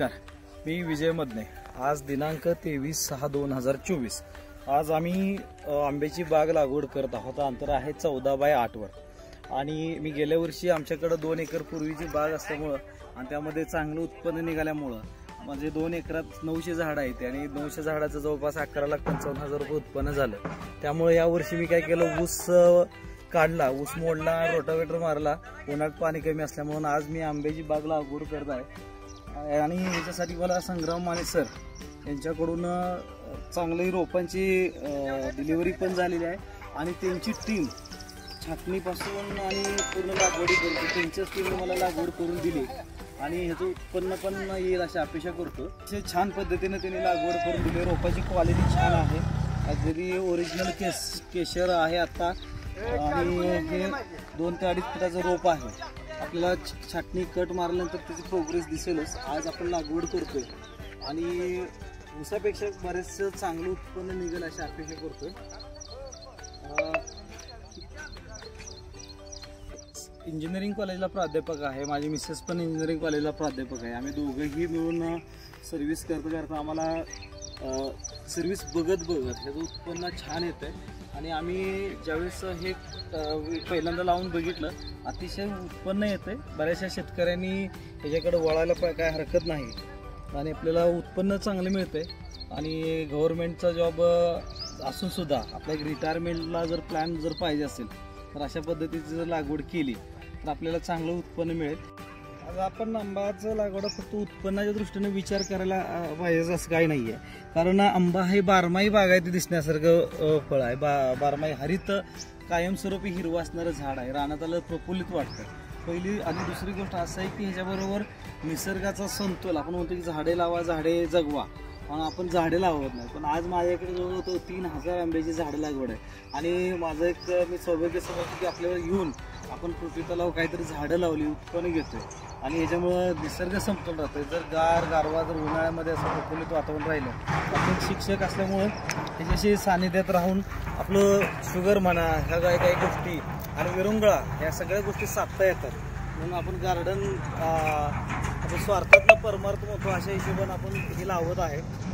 नमस्कार, मी विजय मदने। आज दिनांक 23/6/2024। आज आम्ही आंब्याची बाग लागवड करत आहोत। अंतर आहे 14/8 वर। आणि मी गेल्या वर्षी आमच्याकडे 2 एकर पूर्वीची बाग असल्यामुळं आणि त्यामध्ये चांगलं उत्पन्न निघाल्यामुळं म्हणजे 2 एकरात 900 झाडं आहेत आणि 900 झाडाचं जवळपास 11,55,000 रुपये उत्पन्न झालं। त्यामुळे या वर्षी मी काय केलं, ऊस काढला, ऊस मोडला, रोटावेटर मारला। उन्हात पाणी कमी असल्यामुळे आज मी आंब्याची बाग लागवड करत आहे। आणि याच्यासाठी मला संग्राम माने सर यांच्याकडून चांगली रोपांची डिलिव्हरी पण झालेली आहे आणि त्यांची टीम छाटणीपासून आणि पूर्ण लागवडीपर्यंत त्यांच्याच टीमने मला लागवड करून दिली आणि ह्याचं उत्पन्न पण येईल अशी अपेक्षा करतो। असे छान पद्धतीने त्यांनी लागवड करून दिली। रोपाची क्वालिटी छान आहे, अगदी ओरिजिनल केशर आहे आता आणि हे 2 ते 2.5 फुटाचं रोप आहे। आपल्याला छाटणी कट मारल्यानंतर त्याची प्रोग्रेस दिसेलच। आज आपण लागवड करतोय आणि ऊसापेक्षा बरेचसं चांगलं उत्पन्न निघेल अशी अपेक्षा करतोय। इंजिनिअरिंग कॉलेजला प्राध्यापक आहे, माझी मिसेस पण इंजिनिअरिंग कॉलेजला प्राध्यापक आहे। आम्ही दोघंही मिळून सर्व्हिस करता आम्हाला सर्व्हिस बघत ह्याचं उत्पन्न छान येतं आहे आणि आम्ही ज्यावेळेस हे पहिल्यांदा लावून बघितलं, अतिशय उत्पन्न येतं आहे। बऱ्याचशा शेतकऱ्यांनी ह्याच्याकडे वळायला काय हरकत नाही आणि आपल्याला उत्पन्न चांगलं मिळतं आहे। आणि गव्हर्नमेंटचा जॉब असून सुद्धा आपल्या एक रिटायरमेंटला जर प्लॅन जर पाहिजे असेल तर अशा पद्धतीची जर लागवड केली तर आपल्याला चांगलं उत्पन्न मिळेल। आज आपण आंब्याचं लागवड फक्त उत्पन्नाच्या दृष्टीने विचार करायला पाहिजे असं काही नाही आहे, कारण आंबा हे बारमाही बागायती दिसण्यासारखं फळ आहे। बारमाही हरित कायमस्वरूपी हिरवं असणारं झाड आहे। रानात प्रफुल्लित वाटतं पहिली। आणि दुसरी गोष्ट असं आहे की ह्याच्याबरोबर निसर्गाचा समतोल, आपण म्हणतो की झाडे लावा झाडे जगवा, पण आपण झाडे लावत नाही। पण आज माझ्याकडे जवळ 3000 आंब्याची झाडं लागवड आहे आणि माझं एक मी सौभाग्य समजतो की आपल्याला येऊन आपण पृथ्वी तलाव काहीतरी झाडं लावली, उत्पन्न घेतोय आणि ह्याच्यामुळं निसर्ग समतोल राहतोय। जर गारवा जर उन्हाळ्यामध्ये असं प्रफुल्लित वातावरण राहिलं, आपण शिक्षक असल्यामुळं त्याच्याशी सानिध्यात राहून आपलं शुगर म्हणा, ह्या काही गोष्टी आणि विरंगुळा ह्या सगळ्या गोष्टी साधता येतात। म्हणून आपण गार्डन आपण स्वार्थातला परमार्थ होतो अशा हिशोबाने आपण हे लावत आहे।